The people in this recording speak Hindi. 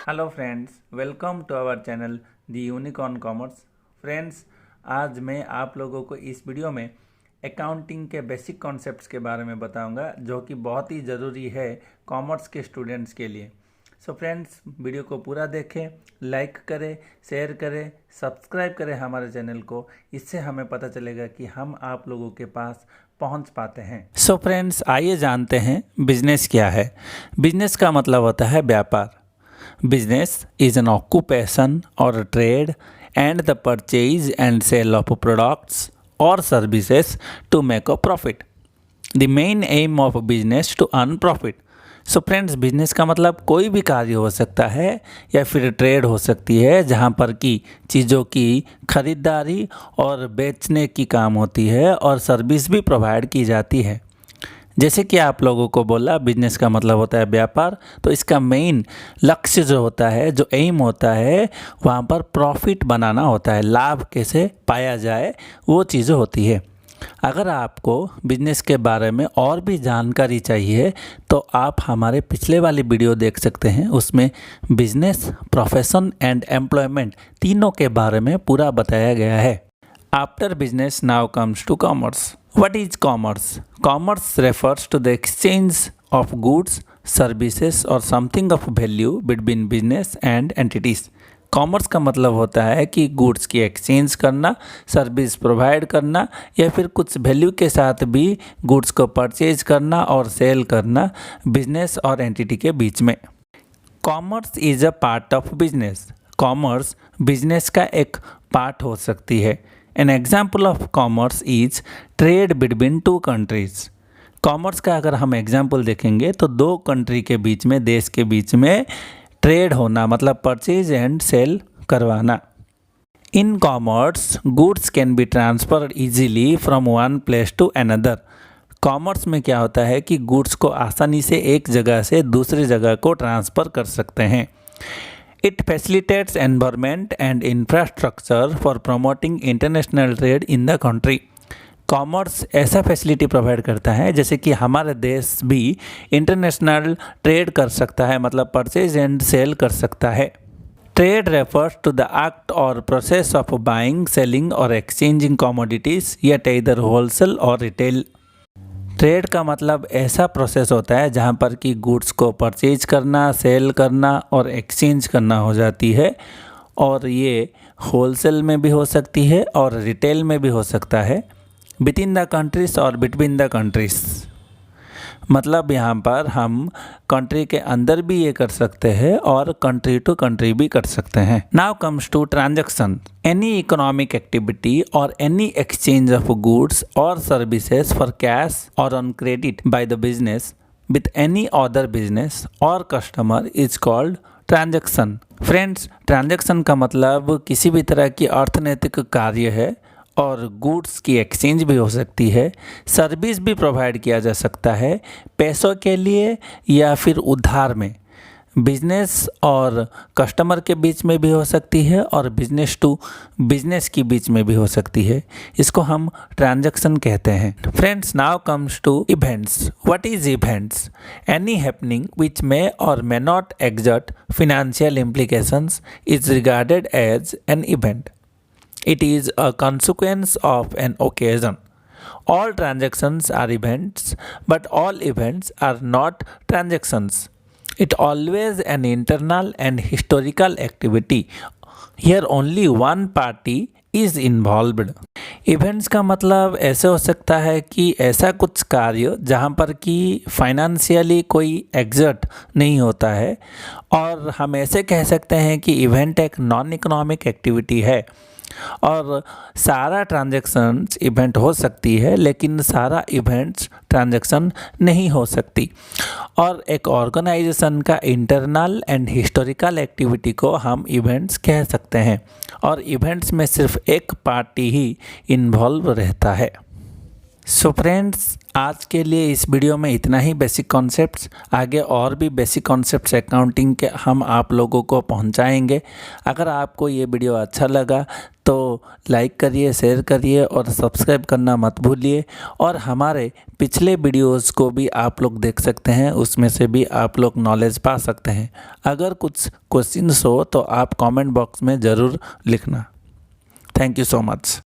Hello friends, welcome to our channel the unicorn commerce. Friends, आज मैं आप लोगों को इस वीडियो में अकाउंटिंग के बेसिक कॉन्सेप्ट्स के बारे में बताऊंगा, जो कि बहुत ही ज़रूरी है कॉमर्स के स्टूडेंट्स के लिए। सो फ्रेंड्स, वीडियो को पूरा देखें, लाइक करें, शेयर करें, सब्सक्राइब करें हमारे चैनल को। इससे हमें पता चलेगा कि हम आप लोगों के पास पहुंच पाते हैं। सो फ्रेंड्स, आइए जानते हैं बिजनेस क्या है। बिजनेस का मतलब होता है व्यापार। Business is an occupation or a trade and the purchase and sale of products or services to make a profit. The main aim of business to earn profit. So friends, business का मतलब कोई भी कार्य हो सकता है या फिर ट्रेड हो सकती है, जहाँ पर की चीज़ों की खरीदारी और बेचने की काम होती है और सर्विस भी प्रोवाइड की जाती है। जैसे कि आप लोगों को बोला, बिजनेस का मतलब होता है व्यापार। तो इसका मेन लक्ष्य जो होता है, जो एम होता है, वहाँ पर प्रॉफिट बनाना होता है। लाभ कैसे पाया जाए वो चीज़ होती है। अगर आपको बिजनेस के बारे में और भी जानकारी चाहिए तो आप हमारे पिछले वाली वीडियो देख सकते हैं। उसमें बिजनेस, प्रोफेशन एंड एम्प्लॉयमेंट तीनों के बारे में पूरा बताया गया है। After business, now comes to commerce. What is commerce? Commerce refers to the exchange of goods, services or something of value between business and entities. Commerce का मतलब होता है कि गुड्स की एक्सचेंज करना, सर्विस प्रोवाइड करना या फिर कुछ वैल्यू के साथ भी गुड्स को परचेज करना और सेल करना बिजनेस और एंटिटी के बीच में। Commerce is a part of business. Commerce business का एक पार्ट हो सकती है। An example of commerce is trade between two countries. Commerce का अगर हम एग्जाम्पल देखेंगे तो दो कंट्री के बीच में, देश के बीच में ट्रेड होना, मतलब परचेज एंड सेल करवाना। In commerce goods can be transferred easily from one place to another. Commerce में क्या होता है कि गुड्स को आसानी से एक जगह से दूसरी जगह को ट्रांसफ़र कर सकते हैं। It facilitates environment and infrastructure for promoting international trade in the country. Commerce ऐसा फैसिलिटी प्रोवाइड करता है जैसे कि हमारा देश भी इंटरनेशनल ट्रेड कर सकता है, मतलब परचेज एंड सेल कर सकता है। Trade refers to the act और प्रोसेस ऑफ बाइंग, सेलिंग और exchanging commodities, yet either wholesale और रिटेल। ट्रेड का मतलब ऐसा प्रोसेस होता है जहाँ पर कि गुड्स को परचेज करना, सेल करना और एक्सचेंज करना हो जाती है, और ये होलसेल में भी हो सकती है और रिटेल में भी हो सकता है। विद इन द कंट्रीज और बिटवीन द कंट्रीज, मतलब यहाँ पर हम कंट्री के अंदर भी ये कर सकते हैं और कंट्री टू कंट्री भी कर सकते हैं। Now comes to transaction. Any economic activity और एनी एक्सचेंज ऑफ गुड्स और सर्विसेज फॉर कैश और on credit by the business with any other business और customer is called transaction. Friends, transaction का मतलब किसी भी तरह की अर्थनैतिक कार्य है, और गुड्स की एक्सचेंज भी हो सकती है, सर्विस भी प्रोवाइड किया जा सकता है पैसों के लिए या फिर उधार में। बिजनेस और कस्टमर के बीच में भी हो सकती है और बिजनेस टू बिजनेस के बीच में भी हो सकती है। इसको हम ट्रांजैक्शन कहते हैं। Friends, now comes to events. What is events? Any happening which may और may not exert financial implications is regarded as an event. It is a consequence of an occasion. All transactions are events, but all events are not transactions. It always an internal and historical activity. Here only one party is involved. Events का मतलब ऐसे हो सकता है कि ऐसा कुछ कार्य जहाँ पर कि फाइनेंशियली कोई एग्जर्ट नहीं होता है, और हम ऐसे कह सकते हैं कि इवेंट एक नॉन इकोनॉमिक एक्टिविटी है। और सारा ट्रांजैक्शंस इवेंट हो सकती है, लेकिन सारा इवेंट्स ट्रांजैक्शन नहीं हो सकती। और एक ऑर्गेनाइजेशन का इंटरनल एंड हिस्टोरिकल एक्टिविटी को हम इवेंट्स कह सकते हैं, और इवेंट्स में सिर्फ एक पार्टी ही इन्वॉल्व रहता है। सो फ्रेंड्स, आज के लिए इस वीडियो में इतना ही बेसिक कॉन्सेप्ट्स। आगे और भी बेसिक कॉन्सेप्ट्स अकाउंटिंग के हम आप लोगों को पहुंचाएंगे। अगर आपको ये वीडियो अच्छा लगा तो लाइक करिए, शेयर करिए और सब्सक्राइब करना मत भूलिए। और हमारे पिछले वीडियोस को भी आप लोग देख सकते हैं, उसमें से भी आप लोग नॉलेज पा सकते हैं। अगर कुछ क्वेश्चंस हो तो आप कमेंट बॉक्स में ज़रूर लिखना। Thank you so much.